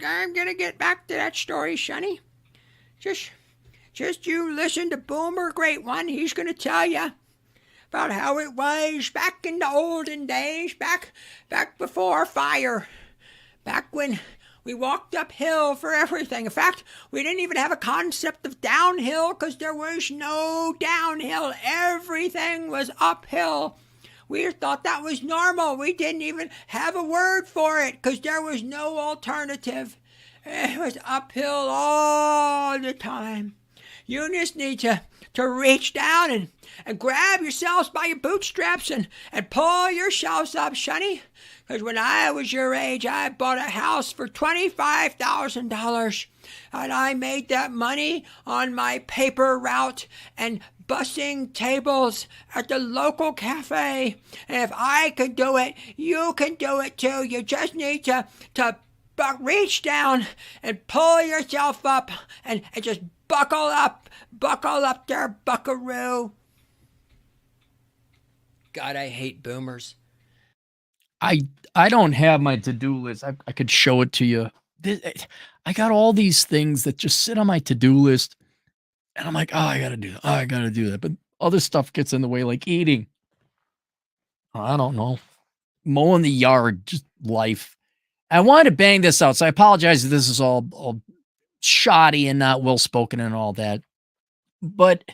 I'm gonna get back to that story, Sonny. Just, just you listen to Boomer Great One. He's gonna tell you about how it was back in the olden days, back before fire, back when we walked uphill for everything. In fact, we didn't even have a concept of downhill because there was no downhill. Everything was uphill. We thought that was normal. We didn't even have a word for it because there was no alternative. It was uphill all the time. You just need to reach down and grab yourselves by your bootstraps and pull yourselves up, Sonny. Because when I was your age, I bought a house for $25,000. And I made that money on my paper route and bussing tables at the local cafe. And if I could do it, you can do it too. You just need to reach down and pull yourself up and just buckle up there, buckaroo. God, I hate boomers. I don't have my to-do list. I could show it to you. I got all these things that just sit on my to-do list, and I'm like, oh, I gotta do that. Oh, I gotta do that. But other stuff gets in the way, like eating. I don't know. Mowing the yard, just life. I wanted to bang this out, so I apologize if this is all shoddy and not well spoken and all that. But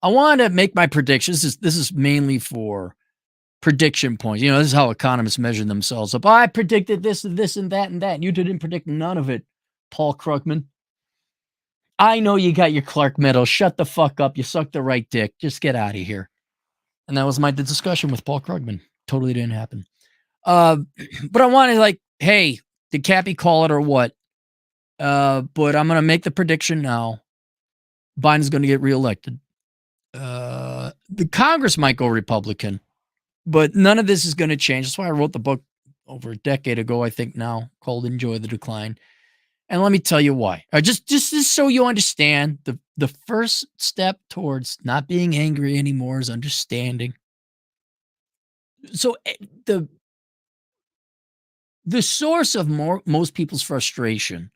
I wanted to make my predictions. This is mainly for prediction points. This is how economists measure themselves up. I predicted this and this and that and that. And you didn't predict none of it, Paul Krugman. I know you got your Clark medal. Shut the fuck up. You suck the right dick. Just get out of here. And that was my discussion with Paul Krugman. Totally didn't happen. But I wanted hey, did Cappy call it or what? But I'm going to make the prediction now. Biden's going to get reelected. The Congress might go Republican, but none of this is going to change. That's why I wrote the book over a decade ago, I think now, called Enjoy the Decline. And let me tell you why. Just so you understand, the first step towards not being angry anymore is understanding. So the source of most people's frustration,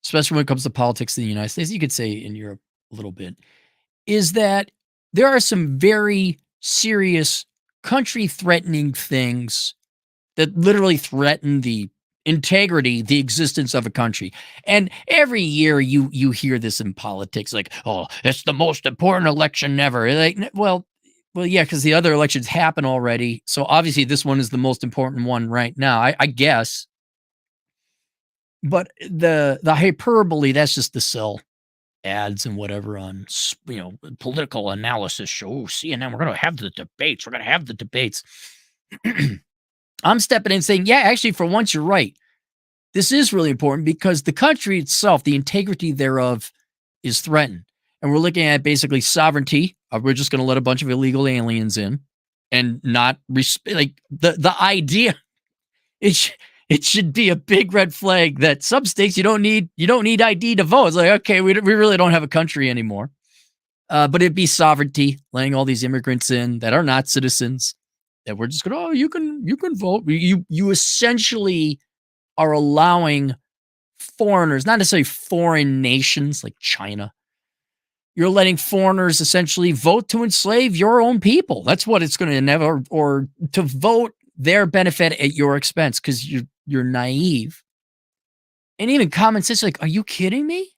especially when it comes to politics in the United States, you could say in Europe a little bit, is that there are some very serious country-threatening things that literally threaten the integrity, the existence of a country. And every year you hear this in politics, like, oh, it's the most important election ever. Like, well, yeah, because the other elections happen already. So obviously this one is the most important one right now, I guess. But the hyperbole, that's just to sell ads and whatever on, political analysis show. CNN, we're going to have the debates. We're going to have the debates. I'm stepping in saying, yeah, actually, for once, you're right. This is really important because the country itself, the integrity thereof, is threatened. And we're looking at basically sovereignty. We're just going to let a bunch of illegal aliens in and not the idea. It should be a big red flag that some states you don't need ID to vote. It's like, okay, we really don't have a country anymore. But it'd be sovereignty, letting all these immigrants in that are not citizens, that we're just going, oh, you can vote. You essentially are allowing foreigners, not necessarily foreign nations like China. You're letting foreigners essentially vote to enslave your own people. That's what it's going to enable, or to vote their benefit at your expense because you're naive. And even common sense, like, are you kidding me?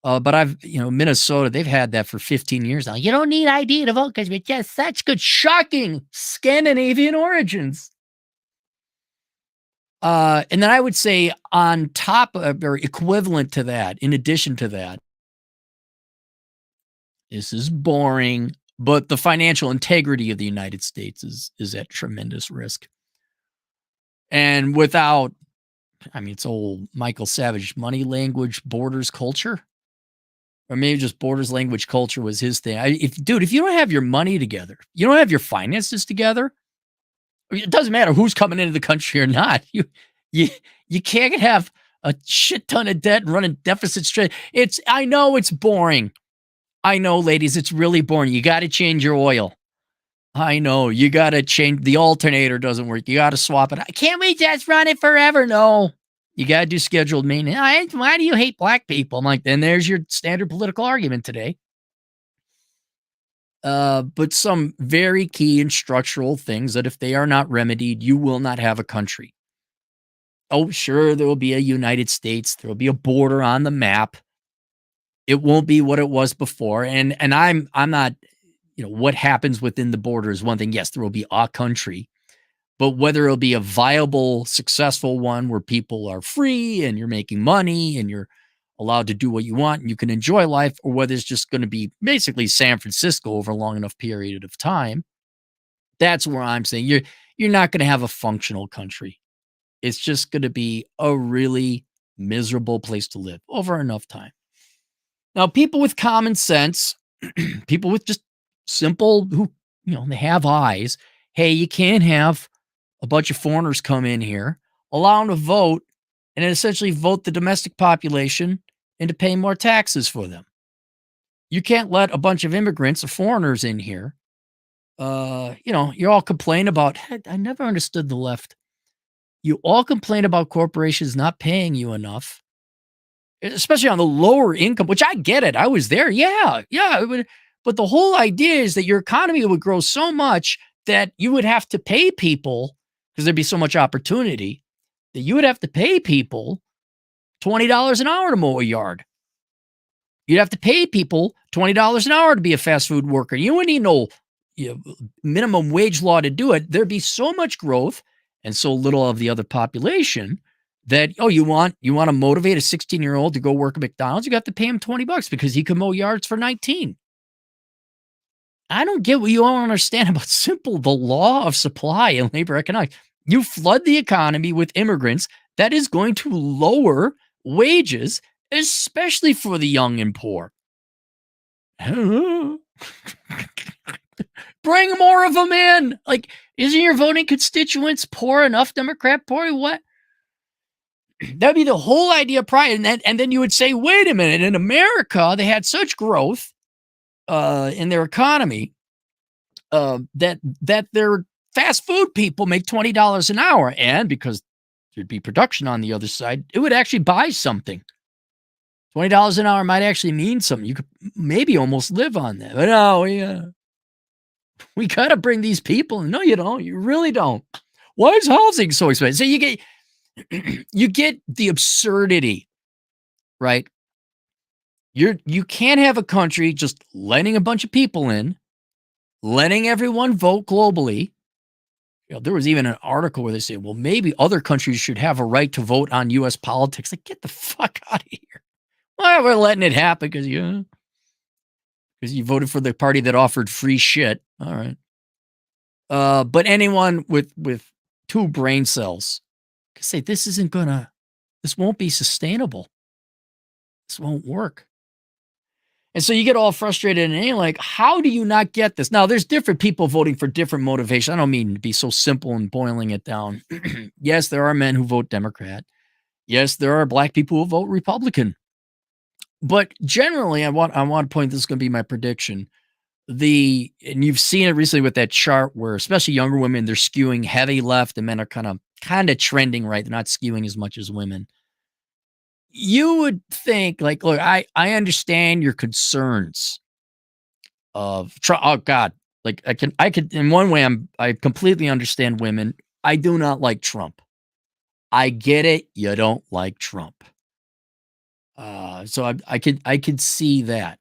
But Minnesota, they've had that for 15 years now. You don't need ID to vote because we're just such good, shocking Scandinavian origins. And then I would say on top of, or equivalent to that, in addition to that, this is boring, but the financial integrity of the United States is at tremendous risk. And without, it's old Michael Savage, money, language, borders, culture. Or maybe just borders, language, culture was his thing. If you don't have your money together, you don't have your finances together, it doesn't matter who's coming into the country or not. You can't have a shit ton of debt and running deficit straight. I know it's boring. I know, ladies, it's really boring. You got to change your oil. I know, you got to change. The alternator doesn't work. You got to swap it. Can't we just run it forever? No. You got to do scheduled maintenance. Why do you hate black people? I'm like, then there's your standard political argument today. But some very key and structural things that if they are not remedied, you will not have a country. Oh, sure, there will be a United States. There will be a border on the map. It won't be what it was before. And I'm not, what happens within the border is one thing. Yes, there will be a country, but whether it'll be a viable, successful one where people are free and you're making money and you're allowed to do what you want and you can enjoy life, or whether it's just going to be basically San Francisco over a long enough period of time, that's where I'm saying you're not going to have a functional country. It's just going to be a really miserable place to live over enough time. Now, people with common sense, people with just simple, who, they have eyes. Hey, you can't have a bunch of foreigners come in here, allow them to vote, and then essentially vote the domestic population into paying more taxes for them. You can't let a bunch of immigrants or foreigners in here. You all complain about, I never understood the left. You all complain about corporations not paying you enough, especially on the lower income, which I get it. I was there. Yeah. But the whole idea is that your economy would grow so much that you would have to pay people, because there'd be so much opportunity, that you would have to pay people $20 an hour to mow a yard. You'd have to pay people $20 an hour to be a fast food worker. You wouldn't need no minimum wage law to do it. There'd be so much growth and so little of the other population that, you want to motivate a 16-year-old to go work at McDonald's, you got to pay him $20 because he can mow yards for 19. I don't get what you all understand about the law of supply and labor economics. You flood the economy with immigrants, that is going to lower wages, especially for the young and poor. Bring more of them in. Like, isn't your voting constituents poor enough, Democrat poor? What? That'd be the whole idea prior. And then you would say, wait a minute, in America, they had such growth in their economy that their fast food people make $20 an hour. And because there'd be production on the other side, it would actually buy something. $20 an hour might actually mean something. You could maybe almost live on that. But no, we got to bring these people. No, you don't. You really don't. Why is housing so expensive? So you get the absurdity, right? You can't have a country just letting a bunch of people in, letting everyone vote globally. There was even an article where they say, well, maybe other countries should have a right to vote on U.S. politics. Like, get the fuck out of here. Well, we're letting it happen because you voted for the party that offered free shit. All right. But anyone with two brain cells can say this won't be sustainable. This won't work. And so you get all frustrated and you're like, how do you not get this? Now, there's different people voting for different motivations. I don't mean to be so simple and boiling it down. Yes, there are men who vote Democrat. Yes, there are black people who vote Republican. But generally, I want to point, this is going to be my prediction. And you've seen it recently with that chart where especially younger women, they're skewing heavy left and men are kind of trending right. They're not skewing as much as women. You would think, like, look, I understand your concerns of Trump. Oh God, like I could in one way I completely understand women. I do not like Trump. I get it. You don't like Trump. So I could see that.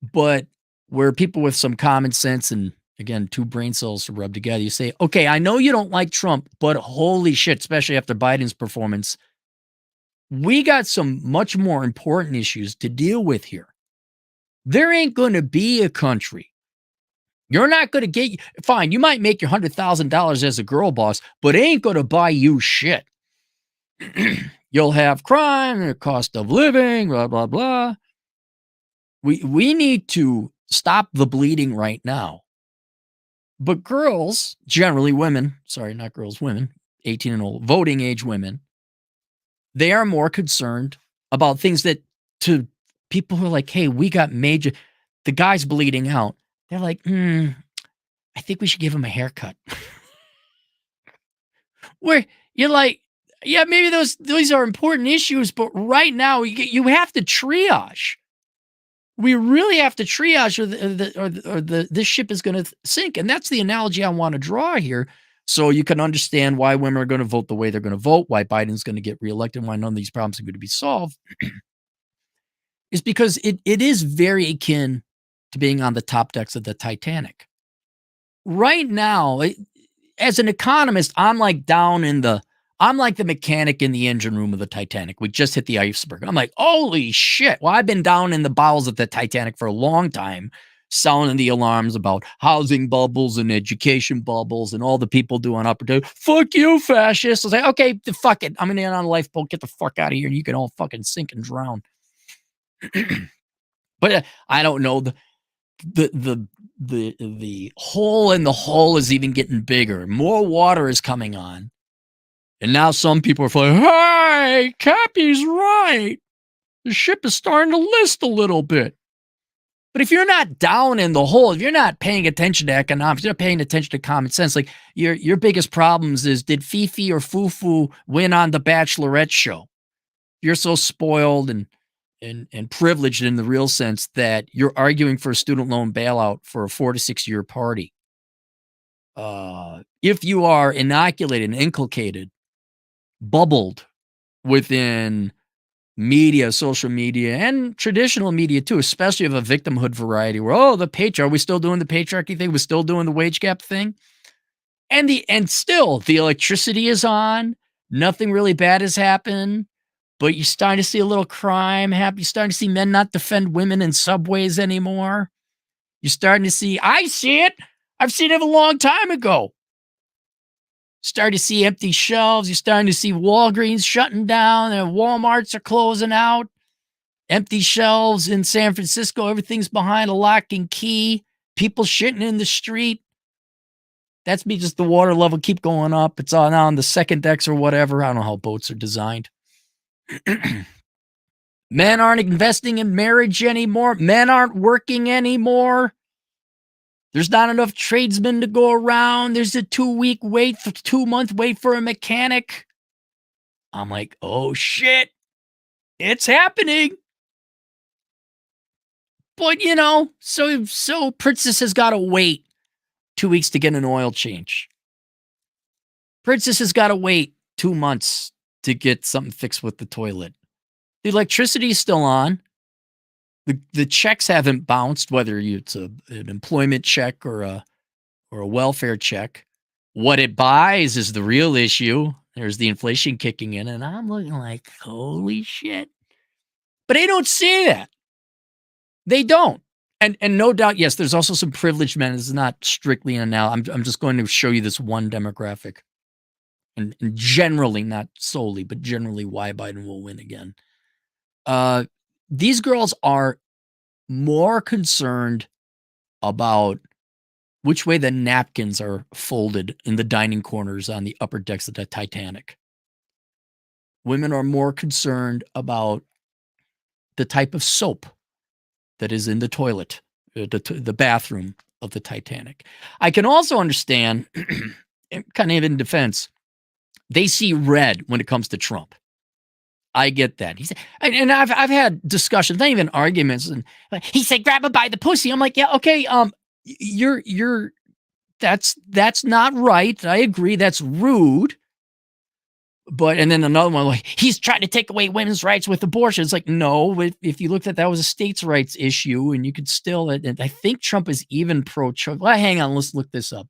But where people with some common sense and again, two brain cells to rub together, you say, okay, I know you don't like Trump, but holy shit, especially after Biden's performance, we got some much more important issues to deal with here. There ain't going to be a country. You're not going to get, fine, you might make your $100,000 as a girl boss, but it ain't going to buy you shit. You'll have crime and the cost of living, blah, blah, blah. We need to stop the bleeding right now. But girls, generally women, sorry, not girls, women, 18 and old, voting age women, they are more concerned about things that to people who are like, hey, we got major, the guy's bleeding out. They're like, I think we should give him a haircut. Where you're like, Yeah, maybe those are important issues, but right now you have to triage. We really have to triage, or this ship is going to sink, and that's the analogy I want to draw here, so you can understand why women are going to vote the way they're going to vote, why Biden's going to get reelected, why none of these problems are going to be solved. Is because it is very akin to being on the top decks of the Titanic. Right now, as an economist, I'm like the mechanic in the engine room of the Titanic. We just hit the iceberg. I'm like, holy shit. Well, I've been down in the bowels of the Titanic for a long time, sounding the alarms about housing bubbles and education bubbles and all the people doing opportunity. Fuck you, fascists. I was like, okay, fuck it. I'm in on a lifeboat. Get the fuck out of here. And you can all fucking sink and drown. But I don't know. The hole in the hull is even getting bigger. More water is coming on. And now some people are like, hey, Cappy's right. The ship is starting to list a little bit. But if you're not down in the hole, if you're not paying attention to economics, you're not paying attention to common sense, like your biggest problems is, did Fifi or Fufu win on the Bachelorette show? You're so spoiled and privileged in the real sense that you're arguing for a student loan bailout for a 4 to 6 year party. If you are inoculated and inculcated, bubbled within media, social media, and traditional media too, especially of a victimhood variety where, oh, the patriarchy, are we still doing the patriarchy thing? We're still doing the wage gap thing? And still the electricity is on. Nothing really bad has happened. But you're starting to see a little crime happen. You're starting to see men not defend women in subways anymore. You're starting to see, I see it. I've seen it a long time ago. Starting to see empty shelves. You're starting to see Walgreens shutting down and Walmarts are closing out. Empty shelves in San Francisco. Everything's behind a lock and key. People shitting in the street. That's me, just the water level keep going up. It's all now on the second decks or whatever. I don't know how boats are designed. Men aren't investing in marriage anymore. Men aren't working anymore. There's not enough tradesmen to go around. There's a 2-week wait, 2-month wait for a mechanic. I'm like, oh shit, it's happening. But so Princess has got to wait 2 weeks to get an oil change. Princess has got to wait 2 months to get something fixed with the toilet. The electricity is still on. The checks haven't bounced, whether it's an employment check or a welfare check. What it buys is the real issue. There's the inflation kicking in, and I'm looking like, holy shit. But they don't see that. They don't. And no doubt, yes, there's also some privileged men. It's not strictly an analogy. I'm just going to show you this one demographic. And generally, not solely, but generally why Biden will win again. These girls are more concerned about which way the napkins are folded in the dining corners on the upper decks of the Titanic. Women are more concerned about the type of soap that is in the toilet, the bathroom of the Titanic. I can also understand, kind of in defense, they see red when it comes to Trump. I get that. He said, and I've had discussions, not even arguments, and he said, "Grab him by the pussy." I'm like, yeah, okay. That's not right. I agree. That's rude. But and then another one, like, he's trying to take away women's rights with abortion. It's like, no. If you looked at that was a states' rights issue, and you could still. And I think Trump is even pro-choice. Well, hang on, let's look this up.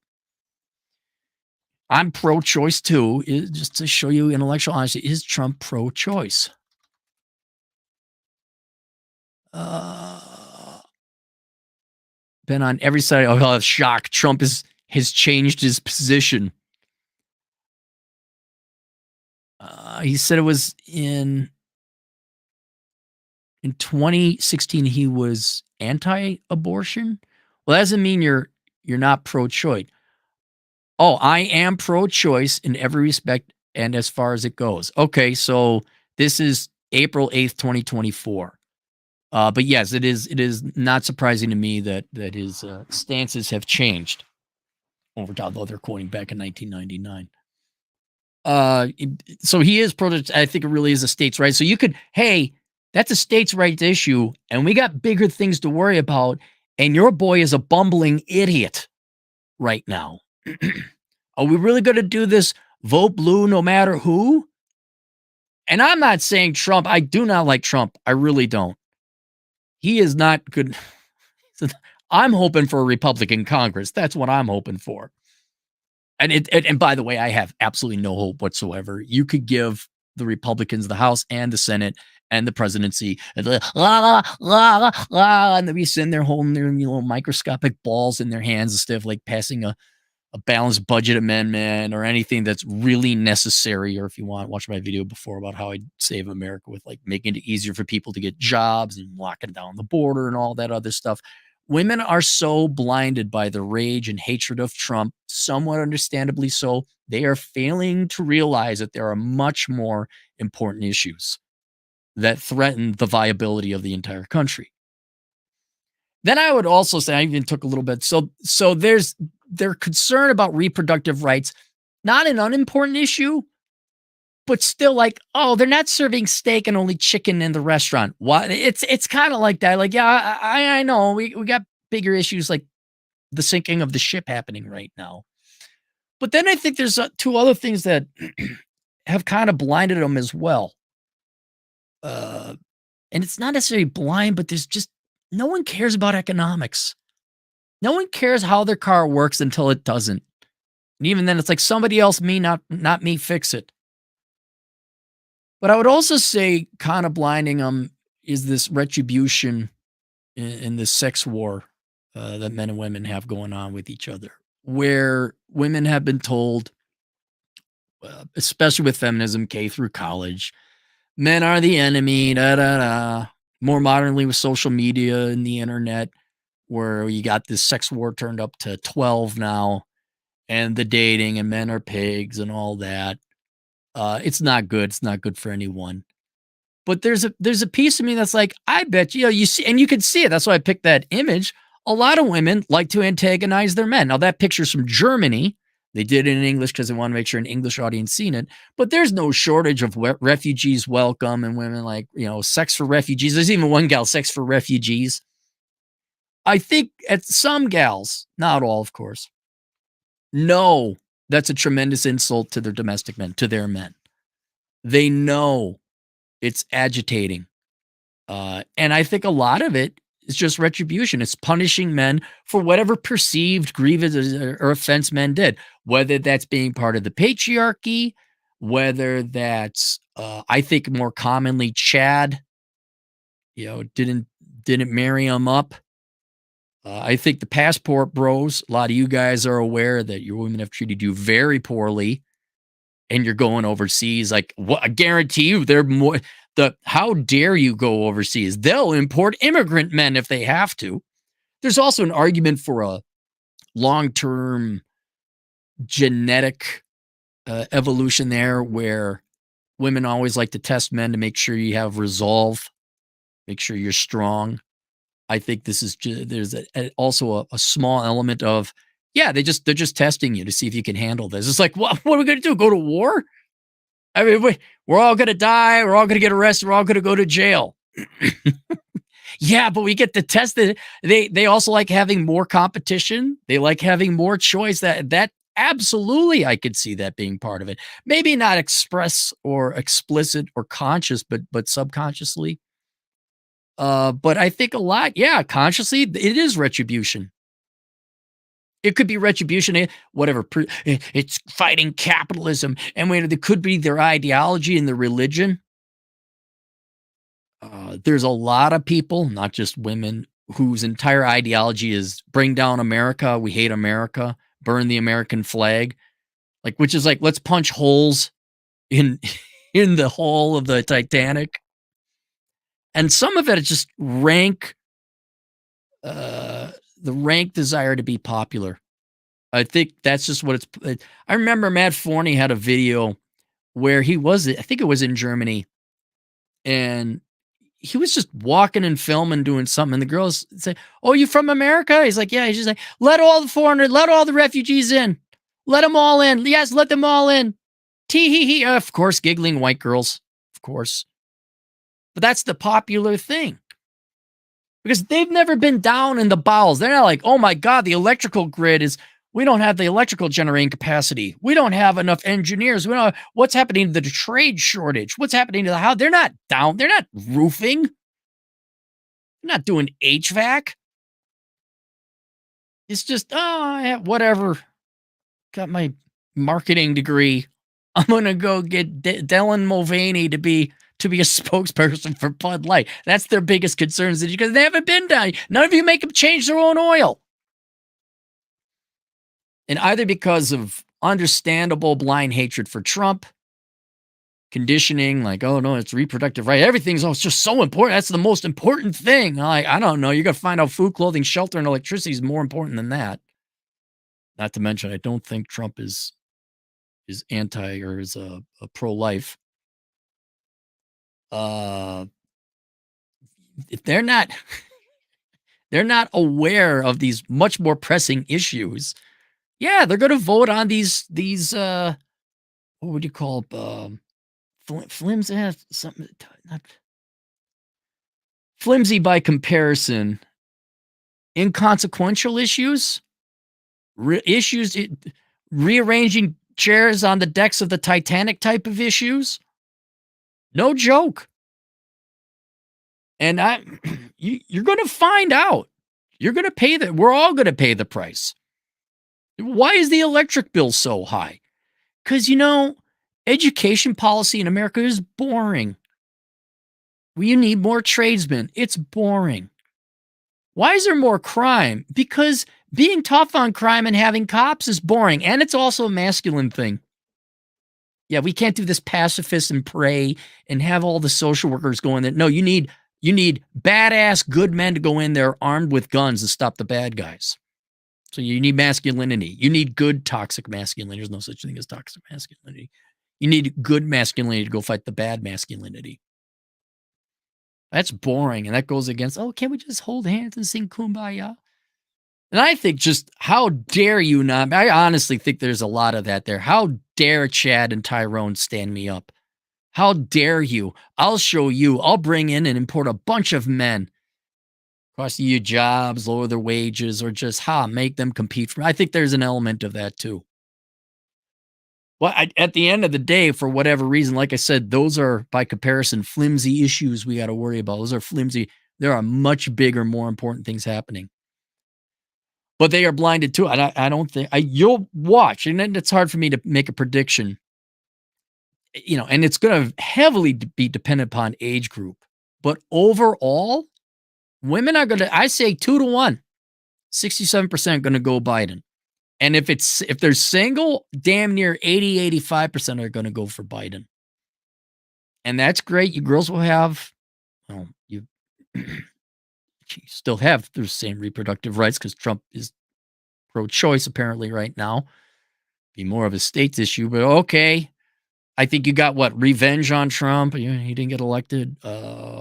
I'm pro-choice too, just to show you intellectual honesty. Is Trump pro-choice? Been on every side. Oh, shock. Trump has changed his position. He said it was in 2016 he was anti-abortion. Well, that doesn't mean you're not pro-choice. Oh, I am pro-choice in every respect and as far as it goes. Okay, so this is April 8th, 2024. But yes, it is not surprising to me that his stances have changed over time, although they're quoting back in 1999. So he is I think it really is a states' right. So you could, hey, that's a states' rights issue, and we got bigger things to worry about. And your boy is a bumbling idiot right now. Are we really going to do this? Vote blue no matter who? And I'm not saying Trump. I do not like Trump. I really don't. He is not good. I'm hoping for a Republican Congress. That's what I'm hoping for. And by the way, I have absolutely no hope whatsoever. You could give the Republicans the House and the Senate and the presidency, and they'll be sitting there holding their little microscopic balls in their hands instead of like passing a balanced budget amendment or anything that's really necessary. Or if you want, watch my video before about how I'd save America with like making it easier for people to get jobs and locking down the border and all that other stuff. Women are so blinded by the rage and hatred of Trump, somewhat understandably so. They are failing to realize that there are much more important issues that threaten the viability of the entire country. Then I would also say, I even took a little bit. So they're concerned about reproductive rights, not an unimportant issue, but still like, oh, they're not serving steak and only chicken in the restaurant. What? It's kind of like that. Like, yeah, I know we got bigger issues like the sinking of the ship happening right now. But then I think there's two other things that have kind of blinded them as well. And it's not necessarily blind, but there's just no one cares about economics. No one cares how their car works until it doesn't. And even then, it's like somebody else, me, not me, fix it. But I would also say kind of blinding them is this retribution in this sex war that men and women have going on with each other, where women have been told, especially with feminism, K through college, men are the enemy, da da da. More modernly with social media and the internet, where you got this sex war turned up to 12 now, and the dating and men are pigs and all that. It's not good. It's not good for anyone. But there's a piece of me that's like, I bet you see, and you can see it. That's why I picked that image. A lot of women like to antagonize their men. Now that picture's from Germany. They did it in English because they want to make sure an English audience seen it. But there's no shortage of refugees welcome and women like, sex for refugees. There's even one gal, sex for refugees. I think at some gals, not all, of course, know that's a tremendous insult to their domestic men, to their men. They know it's agitating. And I think a lot of it is just retribution. It's punishing men for whatever perceived grievance or offense men did, whether that's being part of the patriarchy, whether that's, I think more commonly Chad, didn't marry him up. I think the passport bros, a lot of you guys are aware that your women have treated you very poorly and you're going overseas. Like, what? I guarantee you they're more how dare you go overseas? They'll import immigrant men if they have to. There's also an argument for a long-term genetic evolution there where women always like to test men to make sure you have resolve, make sure you're strong. I think this is there's also a small element of, yeah, they're just testing you to see if you can handle this. It's like, what are we going to do? Go to war? I mean, we're all going to die. We're all going to get arrested. We're all going to go to jail. Yeah, but we get to test it. They also like having more competition. They like having more choice. That absolutely, I could see that being part of it. Maybe not express or explicit or conscious, but subconsciously. But I think a lot, yeah, consciously, it is retribution. It could be retribution, whatever. It's fighting capitalism. And when it could be their ideology and their religion. There's a lot of people, not just women, whose entire ideology is bring down America. We hate America. Burn the American flag. Which is like, let's punch holes in the hull of the Titanic. And some of it is just rank, the rank desire to be popular. I think that's just what it's. I remember Matt Forney had a video where I think it was in Germany, and he was just walking and filming, doing something. And the girls say, "Oh, you from America?" He's like, "Yeah." He's just like, "Let all the foreigners, let all the refugees in. Let them all in. Yes, let them all in." Tee hee hee. Of course, giggling white girls. Of course. But that's the popular thing. Because they've never been down in the bowels. They're not like, oh my God, the electrical grid is, we don't have the electrical generating capacity. We don't have enough engineers. We don't, what's happening to the trade shortage? What's happening to the house? They're not down. They're not roofing. They're not doing HVAC. It's just, oh, yeah, whatever. Got my marketing degree. I'm going to go get Dylan Mulvaney to be a spokesperson for Bud Light. That's their biggest concerns because they haven't been down. None of you make them change their own oil. And either because of understandable blind hatred for Trump, conditioning, like, oh no, it's reproductive right. Everything's it's just so important. That's the most important thing. Like, I don't know. You're going to find out food, clothing, shelter, and electricity is more important than that. Not to mention, I don't think Trump is anti or is a pro-life. If they're not aware of these much more pressing issues, yeah, they're going to vote on these what would you call flimsy, something not flimsy by comparison, inconsequential issues, rearranging chairs on the decks of the Titanic type of issues. No joke. And you're going to find out. You're going to pay we're all going to pay the price. Why is the electric bill so high? Because, education policy in America is boring. You need more tradesmen. It's boring. Why is there more crime? Because being tough on crime and having cops is boring. And it's also a masculine thing. Yeah, we can't do this pacifist and pray and have all the social workers go in there. No, you need badass good men to go in there armed with guns to stop the bad guys. So you need masculinity. You need good toxic masculinity. There's no such thing as toxic masculinity. You need good masculinity to go fight the bad masculinity. That's boring. And that goes against, can't we just hold hands and sing Kumbaya? And I think just how dare you not? I honestly think there's a lot of that there. How dare Chad and Tyrone stand me up? How dare you? I'll show you. I'll bring in and import a bunch of men. Cost you jobs, lower their wages, or just make them compete for. I think there's an element of that too. Well, at the end of the day, for whatever reason, like I said, those are by comparison flimsy issues we got to worry about. Those are flimsy. There are much bigger, more important things happening. But they are blinded too. I don't think you'll watch, and then it's hard for me to make a prediction. And it's going to heavily be dependent upon age group. But overall, women are going to, I say 2-1, 67% going to go Biden. And if they're single, damn near 80-85% are going to go for Biden. And that's great. You girls will have, you still have the same reproductive rights because Trump is pro-choice apparently right now. Be more of a states issue, but okay. I think you got revenge on Trump. He didn't get elected.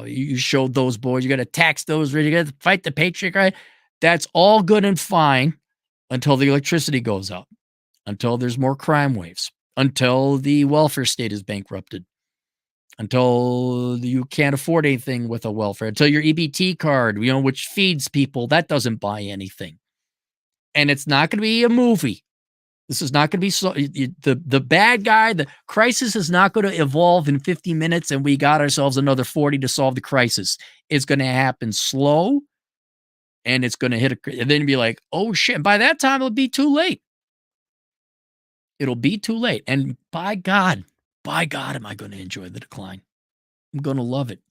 You showed those boys. You got to tax those. You got to fight the Patriot right. That's all good and fine until the electricity goes up, until there's more crime waves, until the welfare state is bankrupted, until you can't afford anything with a welfare, until your EBT card, which feeds people, that doesn't buy anything. And it's not going to be a movie. This is not going to be the bad guy. The crisis is not going to evolve in 50 minutes and we got ourselves another 40 to solve the crisis. It's going to happen slow and it's going to hit and then be like, oh shit. And by that time, it'll be too late. It'll be too late. And by God, am I going to enjoy the decline? I'm going to love it.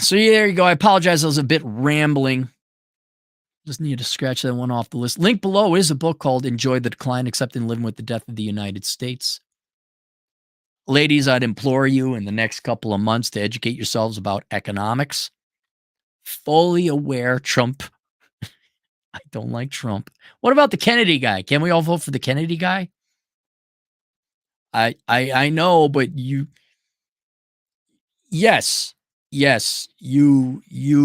So there you go. I apologize. I was a bit rambling. Just need to scratch that one off the list. Link below is a book called Enjoy the Decline, Accepting Living with the Death of the United States. Ladies, I'd implore you in the next couple of months to educate yourselves about economics. Fully aware Trump. I don't like Trump. What about the Kennedy guy? Can we all vote for the Kennedy guy? I know, but yes, yes, you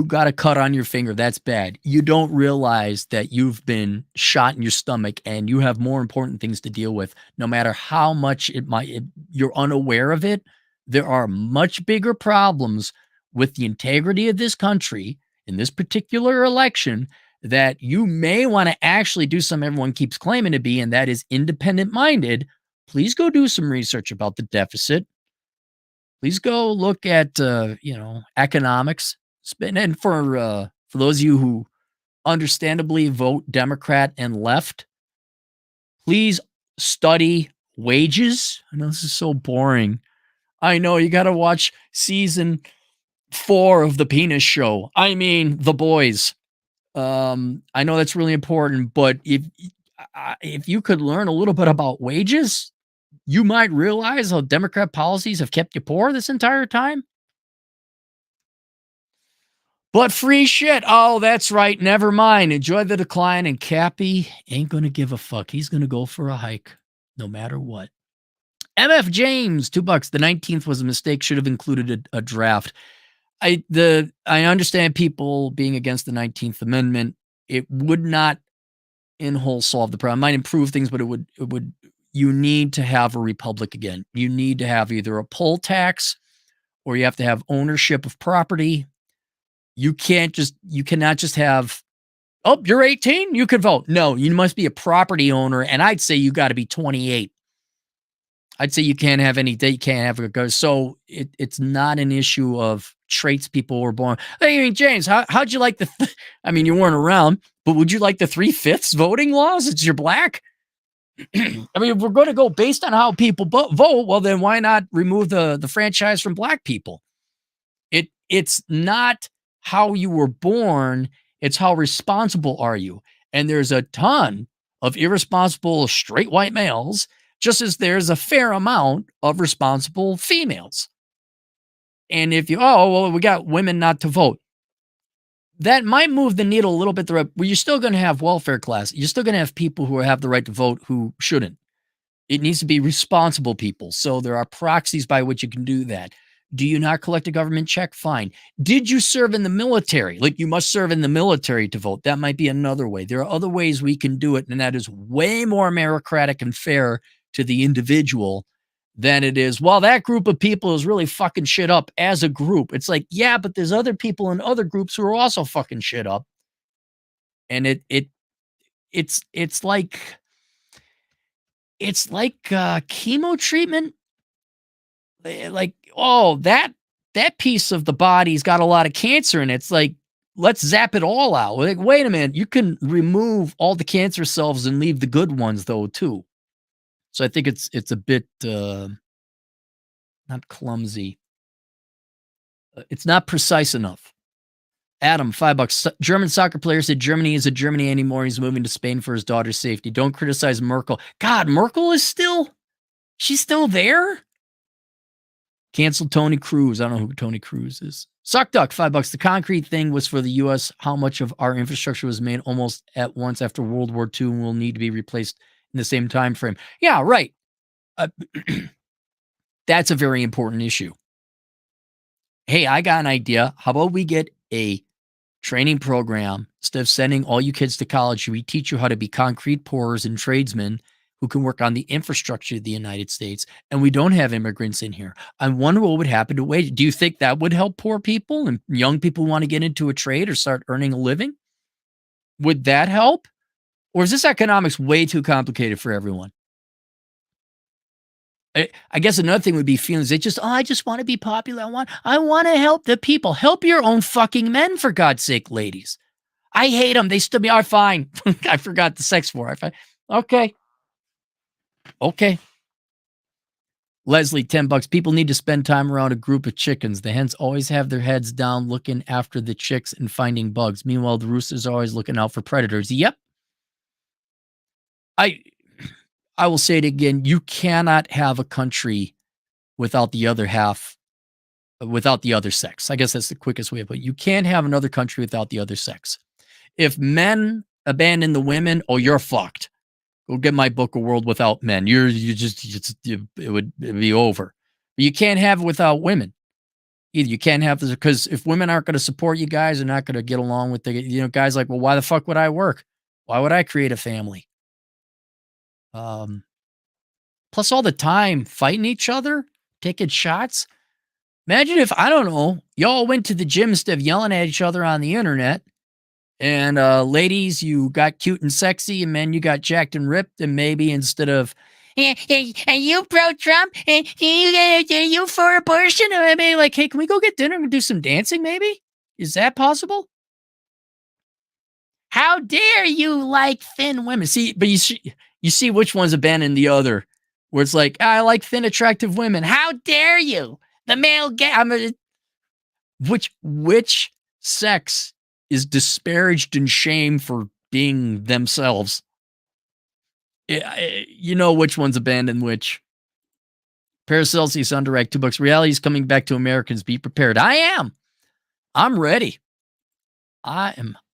got a cut on your finger. That's bad. You don't realize that you've been shot in your stomach and you have more important things to deal with. No matter how much you're unaware of it, there are much bigger problems with the integrity of this country in this particular election that you may want to actually do something everyone keeps claiming to be, and that is independent minded. Please go do some research about the deficit. Please go look at economics. And for those of you who understandably vote Democrat and left, please study wages. I know this is so boring. I know you got to watch season 4 of the Penis Show. I mean, The Boys. I know that's really important, but if you could learn a little bit about wages, you might realize how Democrat policies have kept you poor this entire time. But free shit. Oh, that's right. Never mind. Enjoy the decline. And Cappy ain't going to give a fuck. He's going to go for a hike no matter what. MF James, $2. The 19th was a mistake. Should have included a draft. I understand people being against the 19th Amendment. It would not in whole solve the problem. It might improve things, but it would. You need to have a republic again. You need to have either a poll tax or you have to have ownership of property. You cannot just have, oh, you're 18, you can vote. No, you must be a property owner. And I'd say you got to be 28. I'd say you can't have any day, you can't have a go. So it's not an issue of traits people were born. I mean, James, how'd you like I mean, you weren't around, but would you like the 3/5 voting laws? It's you're black. I mean, if we're going to go based on how people vote, well, then why not remove the franchise from black people? It's not how you were born. It's how responsible are you? And there's a ton of irresponsible straight white males, just as there's a fair amount of responsible females. And if we got women not to vote, that might move the needle a little bit. Where you're still going to have welfare class. You're still going to have people who have the right to vote who shouldn't. It needs to be responsible people. So there are proxies by which you can do that. Do you not collect a government check? Fine. Did you serve in the military? Like, you must serve in the military to vote. That might be another way. There are other ways we can do it, and that is way more meritocratic and fair to the individual than it is, well, that group of people is really fucking shit up as a group. It's like, yeah, but there's other people in other groups who are also fucking shit up. And it's like chemo treatment. Like, oh, that piece of the body's got a lot of cancer in it. It's like, let's zap it all out. Like, wait a minute, you can remove all the cancer cells and leave the good ones though too. So I think it's a bit not clumsy. It's not precise enough. Adam, $5. German soccer player said Germany isn't Germany anymore. He's moving to Spain for his daughter's safety. Don't criticize Merkel. God, Merkel is she's still there? Canceled Tony Cruz. I don't know who Tony Cruz is. Suck Duck, $5. The concrete thing was for the U.S. How much of our infrastructure was made almost at once after World War II and will need to be replaced in the same time frame? Yeah, right. That's a very important issue. Hey, I got an idea. How about we get a training program? Instead of sending all you kids to college, we teach you how to be concrete pourers and tradesmen who can work on the infrastructure of the United States, and we don't have immigrants in here. I wonder what would happen to wages. Do you think that would help poor people and young people who want to get into a trade or start earning a living? Would that help? Or is this economics way too complicated for everyone? I guess another thing would be feelings. I just want to be popular. I want to help the people. Help your own fucking men, for God's sake, ladies. I hate them. They still are fine. I forgot the sex for. Okay. Leslie, $10. People need to spend time around a group of chickens. The hens always have their heads down looking after the chicks and finding bugs. Meanwhile, the roosters are always looking out for predators. Yep. I will say it again. You cannot have a country without the other half, without the other sex. I guess that's the quickest way of putting it. You can't have another country without the other sex. If men abandon the women, you're fucked. Go get my book, A World Without Men. It would be over. But you can't have it without women. Either you can't have this because if women aren't going to support you guys, they're not going to get along with guys like, well, why the fuck would I work? Why would I create a family? Plus all the time fighting each other, taking shots. Imagine if, I don't know, y'all went to the gym instead of yelling at each other on the internet. And ladies, you got cute and sexy, and men, you got jacked and ripped. And maybe instead of, are you pro-Trump? Are you for abortion? Or maybe like, hey, can we go get dinner and do some dancing maybe? Is that possible? How dare you like thin women? See, but you see which one's abandoning the other. Where it's like, I like thin, attractive women. How dare you? The male which sex is disparaged and shamed for being themselves? You know which one's abandoned which. Paracelsus on direct, $2. Reality is coming back to Americans. Be prepared. I am. I'm ready. I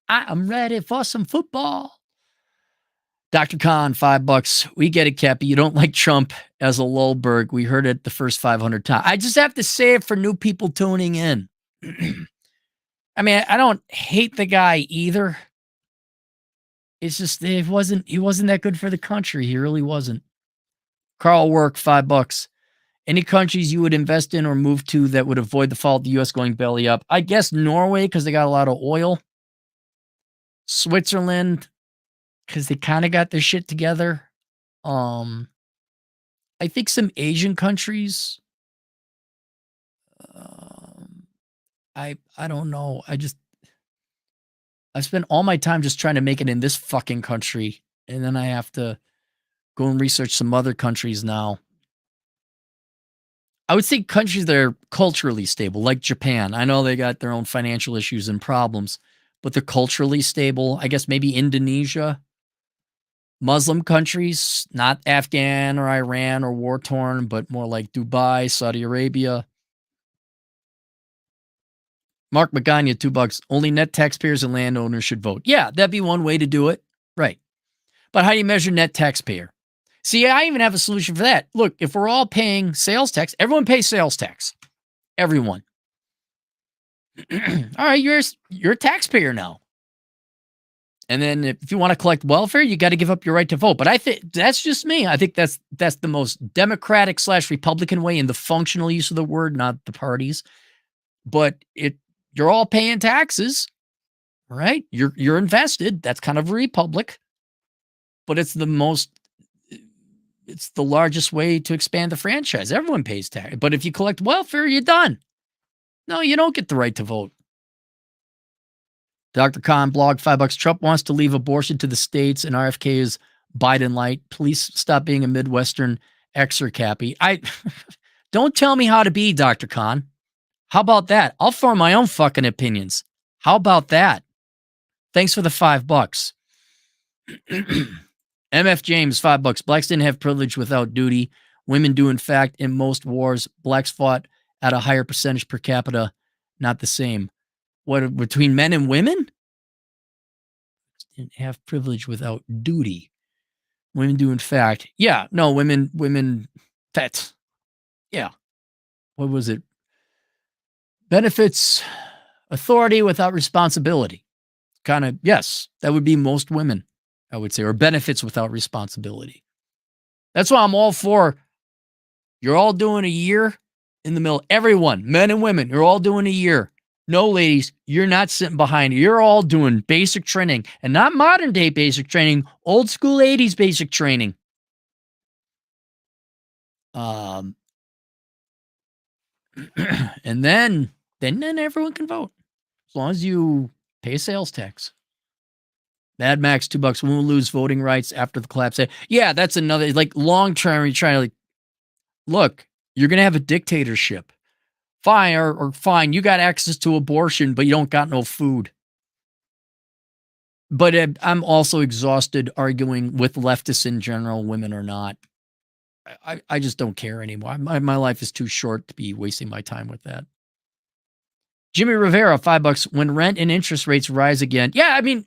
am ready for some football. Dr. Khan, $5. We get it, Cappy. You don't like Trump as a Lulberg. We heard it the first 500 times. I just have to say it for new people tuning in. I mean, I don't hate the guy either. It's just he wasn't that good for the country. He really wasn't. Carl Work, $5. Any countries you would invest in or move to that would avoid the fall of the U.S. going belly up? I guess Norway because they got a lot of oil. Switzerland because they kind of got their shit together. I think some Asian countries. I don't know. I've spent all my time just trying to make it in this fucking country, and then I have to go and research some other countries now. I would say countries that are culturally stable, like Japan. I know they got their own financial issues and problems, but they're culturally stable. I guess maybe Indonesia. Muslim countries, not Afghan or Iran or war-torn, but more like Dubai, Saudi Arabia. Mark Magana, $2. Only net taxpayers and landowners should vote. Yeah, that'd be one way to do it. Right. But how do you measure net taxpayer? See, I even have a solution for that. Look, if we're all paying sales tax, everyone pays sales tax. Everyone. All right, you're a taxpayer now. And then if you want to collect welfare, you got to give up your right to vote. But I think that's just me. I think that's the most democratic / Republican way in the functional use of the word, not the parties. But you're all paying taxes, right? You're invested. That's kind of a republic. But it's the largest way to expand the franchise. Everyone pays tax. But if you collect welfare, you're done. No, you don't get the right to vote. Dr. Khan blog, $5. Trump wants to leave abortion to the states and RFK is Biden light. Please stop being a Midwestern Xer Cappy. Don't tell me how to be, Dr. Khan. How about that? I'll form my own fucking opinions. How about that? Thanks for the $5. MF James, $5. Blacks didn't have privilege without duty. Women do, in fact, in most wars. Blacks fought at a higher percentage per capita. Not the same. What, between men and women? Didn't have privilege without duty. Women do, in fact. Yeah, no, women, pets. Yeah. What was it? Benefits, authority without responsibility. Kind of, yes, that would be most women, I would say, or benefits without responsibility. That's why I'm all for, you're all doing a year in the middle. Everyone, men and women, you're all doing a year. No, ladies, you're not sitting behind. You're all doing basic training, and not modern day basic training, old school 80s basic training. And then everyone can vote as long as you pay sales tax. Mad Max, $2. We will lose voting rights after the collapse. Yeah, that's another, like, long term. You're trying to, like, look, you're going to have a dictatorship. Fine, or fine, you got access to abortion, but you don't got no food. But I'm also exhausted arguing with leftists in general, women or not. I just don't care anymore. My life is too short to be wasting my time with that. Jimmy Rivera, $5. When rent and interest rates rise again. Yeah, I mean,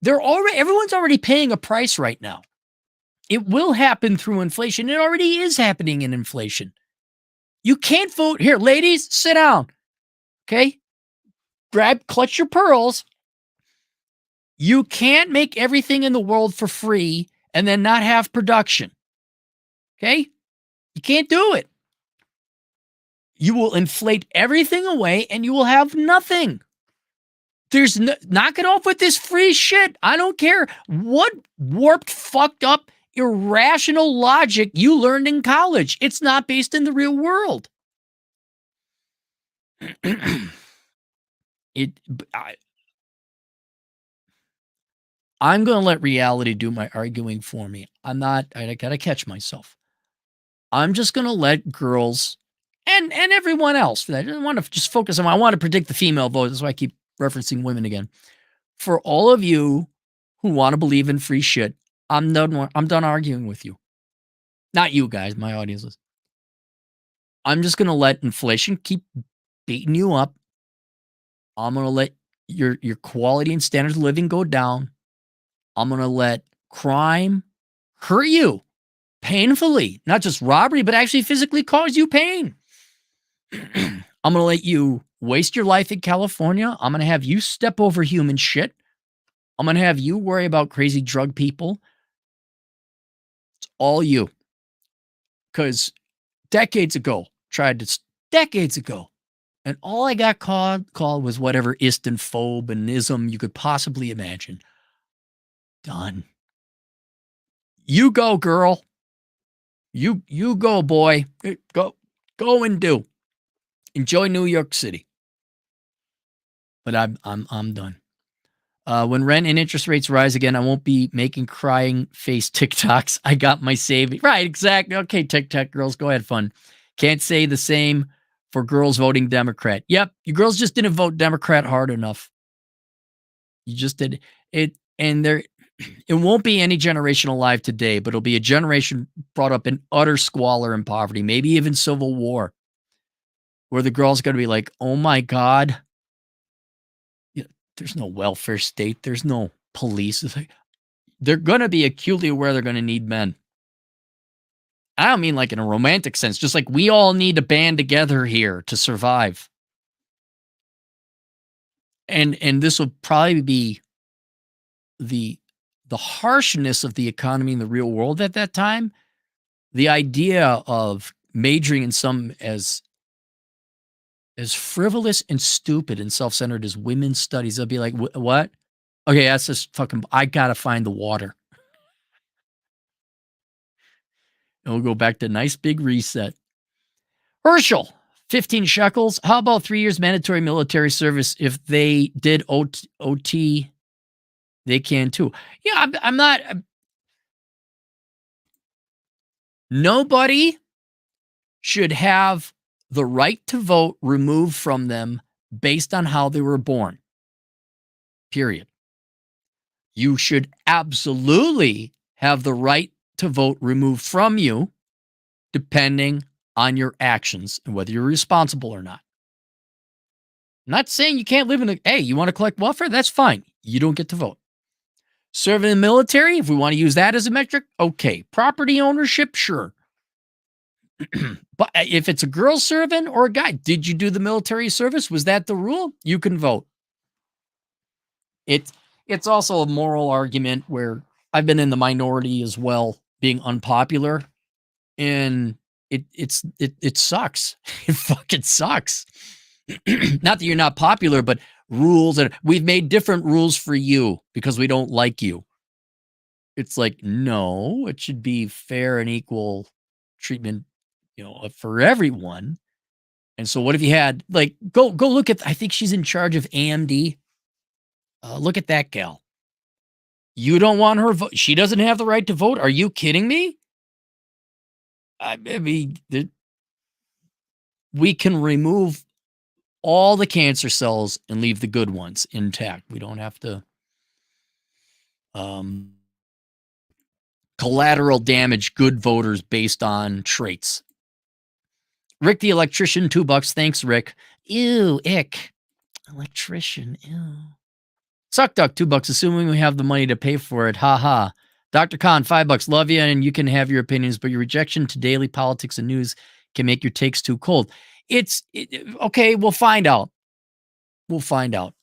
everyone's already paying a price right now. It will happen through inflation. It already is happening in inflation. You can't vote. Here, ladies, sit down. Okay? Clutch your pearls. You can't make everything in the world for free and then not have production. Okay? You can't do it. You will inflate everything away and you will have nothing. Knock it off with this free shit. I don't care what warped, fucked up, irrational logic you learned in college. It's not based in the real world. I'm going to let reality do my arguing for me. I got to catch myself. I'm just going to let girls and everyone else for that. I want to just focus on, I want to predict the female vote. That's why I keep referencing women again. For all of you who want to believe in free shit, I'm done arguing with you. Not you guys, my audiences. I'm just going to let inflation keep beating you up. I'm going to let your quality and standards of living go down. I'm going to let crime hurt you painfully, not just robbery, but actually physically cause you pain. I'm going to let you waste your life in California. I'm going to have you step over human shit. I'm going to have you worry about crazy drug people. It's all you. Because decades ago, and all I got called was whatever Istanphobe and ism you could possibly imagine. Done. You go, girl. You go, boy. Go and do. Enjoy New York City. But I'm done. When rent and interest rates rise again, I won't be making crying face TikToks. I got my savings. Right, exactly. Okay, TikTok girls, go ahead, fun. Can't say the same for girls voting Democrat. Yep, you girls just didn't vote Democrat hard enough. You just did it, and it won't be any generation alive today, but it'll be a generation brought up in utter squalor and poverty, maybe even civil war, where the girl's going to be like, oh my God, there's no welfare state. There's no police. They're going to be acutely aware they're going to need men. I don't mean like in a romantic sense, just like we all need to band together here to survive. And this will probably be the harshness of the economy in the real world at that time. The idea of majoring in some as frivolous and stupid and self-centered as women's studies, they'll be like, what? Okay, that's just fucking, I gotta find the water. And we'll go back to nice big reset. Herschel, 15 shekels. How about 3 years mandatory military service? If they did OT, they can too. Yeah, I'm not. Nobody should have the right to vote removed from them based on how they were born. Period. You should absolutely have the right to vote removed from you depending on your actions and whether you're responsible or not. I'm not saying you can't live in hey, you want to collect welfare? That's fine. You don't get to vote. Serve in the military, if we want to use that as a metric, okay. Property ownership, sure. But if it's a girl serving or a guy, did you do the military service? Was that the rule? You can vote. It's also a moral argument where I've been in the minority as well, being unpopular, and it sucks. It fucking sucks. Not that you're not popular, but rules, and we've made different rules for you because we don't like you. It's like, no, it should be fair and equal treatment, for everyone. And so what if you had, like, go look at, I think she's in charge of AMD. Look at that gal. You don't want her vote. She doesn't have the right to vote. Are you kidding me? I mean, we can remove all the cancer cells and leave the good ones intact. We don't have to collateral damage good voters based on traits. Rick the electrician, $2. Thanks, Rick. Ew, ick. Electrician, ew. Suck Duck, $2. Assuming we have the money to pay for it. Ha ha. Dr. Khan, $5. Love you, and you can have your opinions, but your rejection to daily politics and news can make your takes too cold. Okay, we'll find out. We'll find out.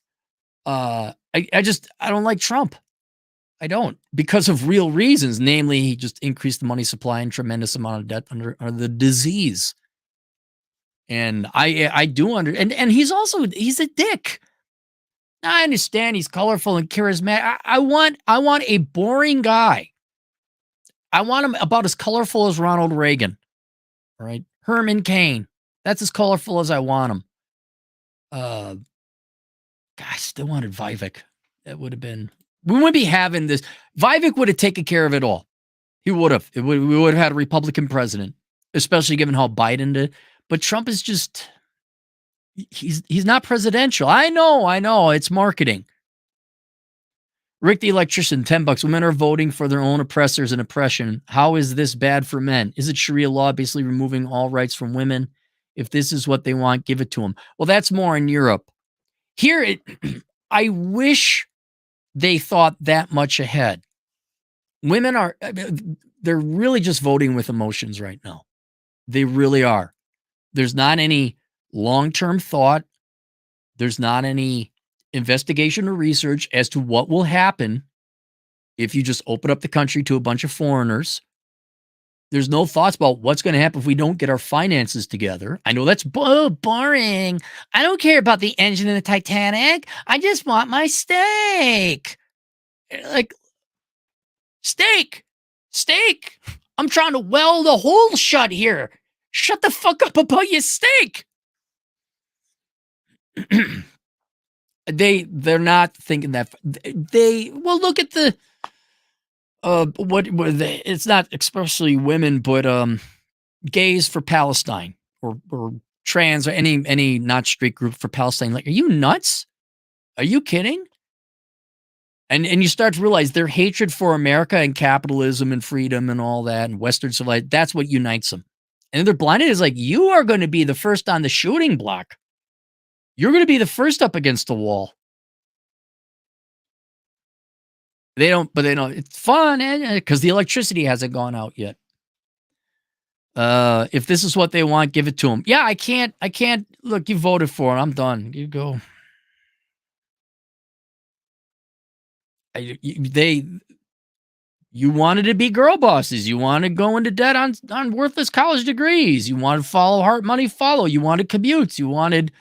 I don't like Trump. I don't, because of real reasons. Namely, he just increased the money supply and tremendous amount of debt under the disease. And I do and he's a dick. I understand he's colorful and charismatic. I want a boring guy. I want him about as colorful as Ronald Reagan. All right. Herman Cain. That's as colorful as I want him. I still wanted Vivek. That would have been, we wouldn't be having this. Vivek would have taken care of it all. He would have. We would have had a Republican president, especially given how Biden did. But Trump is just, he's not presidential. I know. It's marketing. Rick the Electrician, $10. Women are voting for their own oppressors and oppression. How is this bad for men? Is it Sharia law basically removing all rights from women? If this is what they want, give it to them. Well, that's more in Europe. Here, I wish they thought that much ahead. Women they're really just voting with emotions right now. They really are. There's not any long-term thought. There's not any investigation or research as to what will happen if you just open up the country to a bunch of foreigners. There's no thoughts about what's going to happen if we don't get our finances together. I know that's boring. I don't care about the engine in the Titanic. I just want my steak. Like, steak. I'm trying to weld a hole shut here. Shut the fuck up about your steak. They're not thinking that. Look at the it's not especially women, but gays for Palestine or trans or any not straight group for Palestine. Like, are you nuts? Are you kidding? And you start to realize their hatred for America and capitalism and freedom and all that and Western civilization, that's what unites them. And they're blinded. Is like, you are going to be the first on the shooting block. You're going to be the first up against the wall. They don't, it's fun because the electricity hasn't gone out yet. If this is what they want, give it to them. Yeah, I can't, look, you voted for it. I'm done. You go. You wanted to be girl bosses. You wanted to go into debt on worthless college degrees. You wanted to follow hard money follow. You wanted commutes. You wanted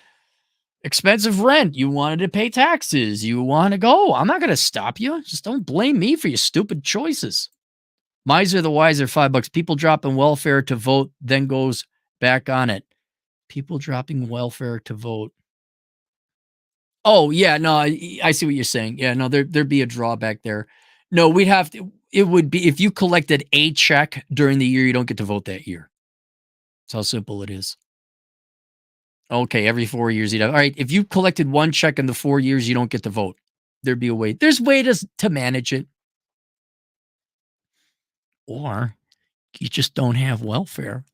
expensive rent. You wanted to pay taxes. You want to go. I'm not going to stop you. Just don't blame me for your stupid choices. Miser the wiser, $5. People dropping welfare to vote, then goes back on it. People dropping welfare to vote. Oh, yeah, no, I see what you're saying. Yeah, no, there'd be a drawback there. No, it would be if you collected a check during the year, you don't get to vote that year. That's how simple it is. Okay, every 4 years you'd have. All right, if you collected one check in the 4 years, you don't get to vote. There'd be a way. There's ways to manage it. Or you just don't have welfare.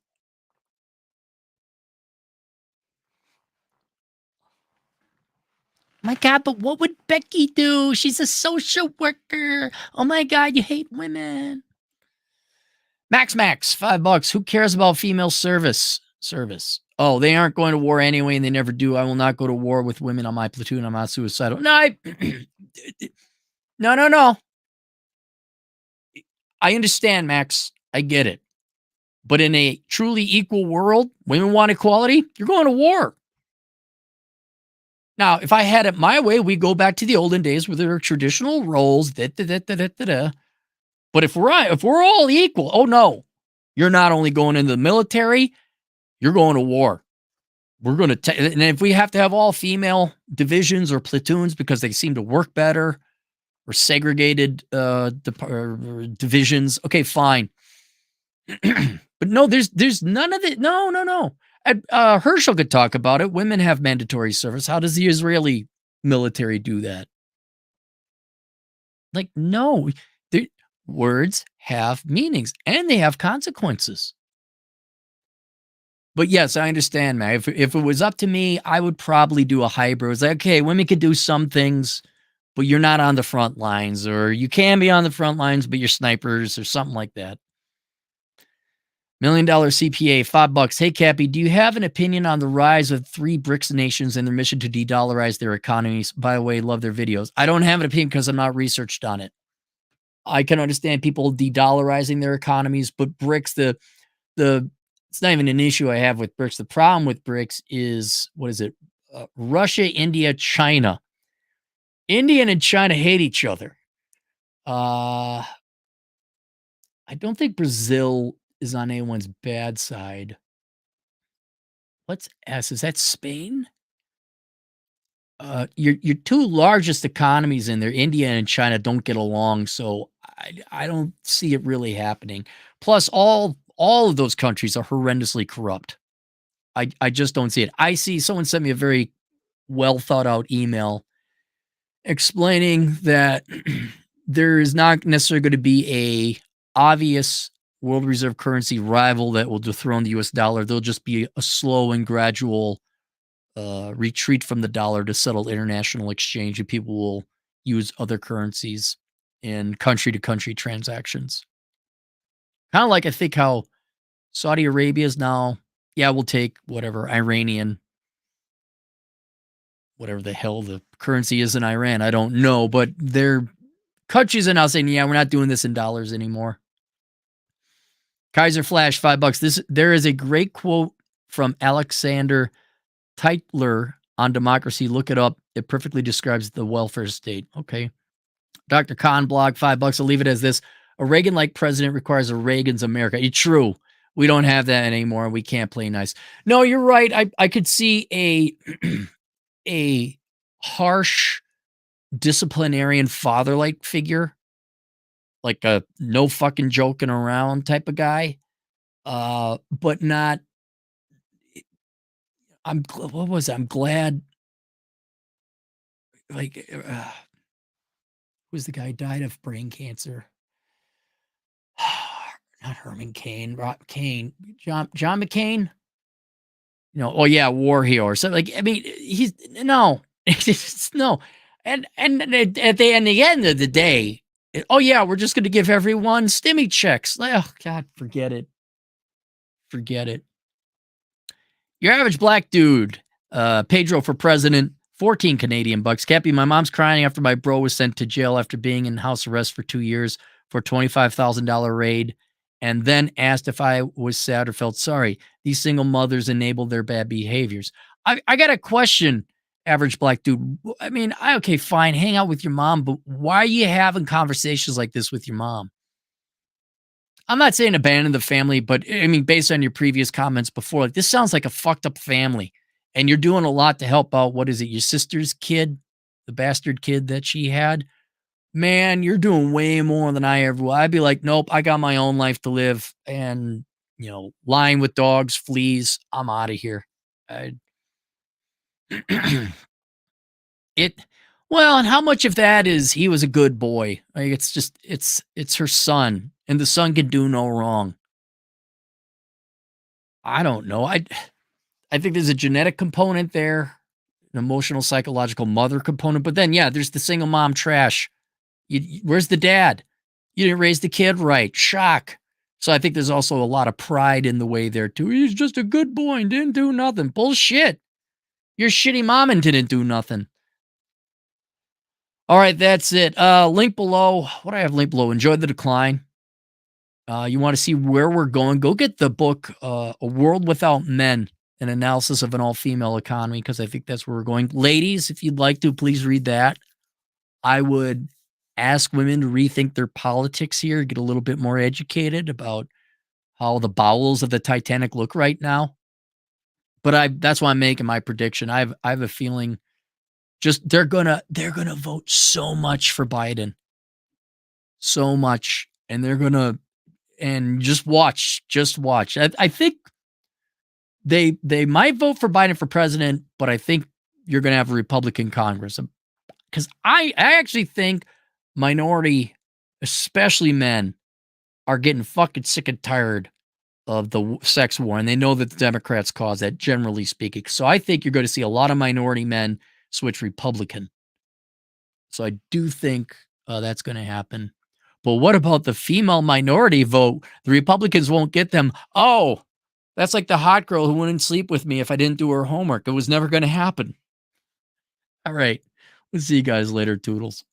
My God, but what would Becky do? She's a social worker. Oh my God, you hate women. Max, $5. Who cares about female service? Oh, they aren't going to war anyway, and they never do. I will not go to war with women on my platoon. I'm not suicidal. No, no. I understand, Max. I get it. But in a truly equal world, women want equality. You're going to war. Now, if I had it my way, we go back to the olden days where there are traditional roles. But if we're all equal, oh no, you're not only going into the military, you're going to war. We're going to, and if we have to have all female divisions or platoons because they seem to work better, or segregated divisions, okay, fine. But no, there's none of it. No. Herschel could talk about it. Women have mandatory service. How does the Israeli military do that? Like, no, words have meanings and they have consequences. But yes, I understand, man. If it was up to me, I would probably do a hybrid. It's like, okay, women could do some things, but you're not on the front lines, or you can be on the front lines, but you're snipers or something like that. $1 million CPA, $5. Hey, Cappy, do you have an opinion on the rise of 3 BRICS nations and their mission to de-dollarize their economies? By the way, love their videos. I don't have an opinion because I'm not researched on it. I can understand people de-dollarizing their economies, but BRICS, the it's not even an issue I have with BRICS. The problem with BRICS is, what is it? Russia, India, China. India and China hate each other. I don't think Brazil is on anyone's bad side. Let's ask, is that Spain? Your 2 largest economies in there, India and China, don't get along, so I don't see it really happening. Plus, all of those countries are horrendously corrupt. I just don't see it. I see someone sent me a very well thought out email explaining that there is not necessarily going to be a obvious world reserve currency rival that will dethrone the US dollar. There'll just be a slow and gradual retreat from the dollar to settle international exchange, and people will use other currencies in country to country transactions. Kind of like I think how Saudi Arabia is now, yeah, we'll take whatever Iranian, whatever the hell the currency is in Iran. I don't know, but their countries are now saying, yeah, we're not doing this in dollars anymore. Kaiser Flash, $5. There is a great quote from Alexander Tytler on democracy. Look it up. It perfectly describes the welfare state. Okay. Dr. Khan blog, $5. I'll leave it as this. A Reagan-like president requires a Reagan's America. It's true. We don't have that anymore. We can't play nice. No, you're right. I could see a harsh disciplinarian father-like figure, like a no fucking joking around type of guy. But not, what was it? I'm glad, like, who's the guy who died of brain cancer? Not Herman Cain, Cain, John McCain. Oh yeah, war hero. So like, I mean, he's no, no, and at the end of the day, oh yeah, we're just going to give everyone stimmy checks. Oh God, forget it. Your average black dude, Pedro for president, 14 Canadian bucks. Cappy, my mom's crying after my bro was sent to jail after being in house arrest for 2 years for a $25,000 raid, and then asked if I was sad or felt sorry. These single mothers enabled their bad behaviors. I got a question, average black dude. I mean, okay, fine, hang out with your mom, but why are you having conversations like this with your mom? I'm not saying abandon the family, but I mean, based on your previous comments before, like, this sounds like a fucked up family, and you're doing a lot to help out. What is it? Your sister's kid, the bastard kid that she had. Man, you're doing way more than I ever will. I'd be like, nope, I got my own life to live, and lying with dogs, fleas. I'm out of here. Well, and how much of that is he was a good boy? Like, it's just it's her son, and the son can do no wrong. I don't know. I think there's a genetic component there, an emotional, psychological mother component, but then yeah, there's the single mom trash. Where's the dad? You didn't raise the kid right. Shock. So I think there's also a lot of pride in the way there too. He's just a good boy and didn't do nothing. Bullshit. Your shitty mom and didn't do nothing. All right, that's it. Link below. What do I have linked below? Enjoy the Decline. You want to see where we're going? Go get the book, A World Without Men, an analysis of an all-female economy, because I think that's where we're going. Ladies, if you'd like to, please read that. I would ask women to rethink their politics here, get a little bit more educated about how the bowels of the Titanic look right now. But that's why I'm making my prediction. I have a feeling just they're gonna vote so much for Biden. So much. And just watch. I think they might vote for Biden for president, but I think you're gonna have a Republican Congress. Because I actually think minority, especially men, are getting fucking sick and tired of the sex war, and they know that the Democrats cause that, generally speaking. So I think you're going to see a lot of minority men switch Republican. So I do think that's going to happen. But what about the female minority vote? The Republicans won't get them. Oh, that's like the hot girl who wouldn't sleep with me if I didn't do her homework. It was never going to happen. All right. We'll see you guys later, Toodles.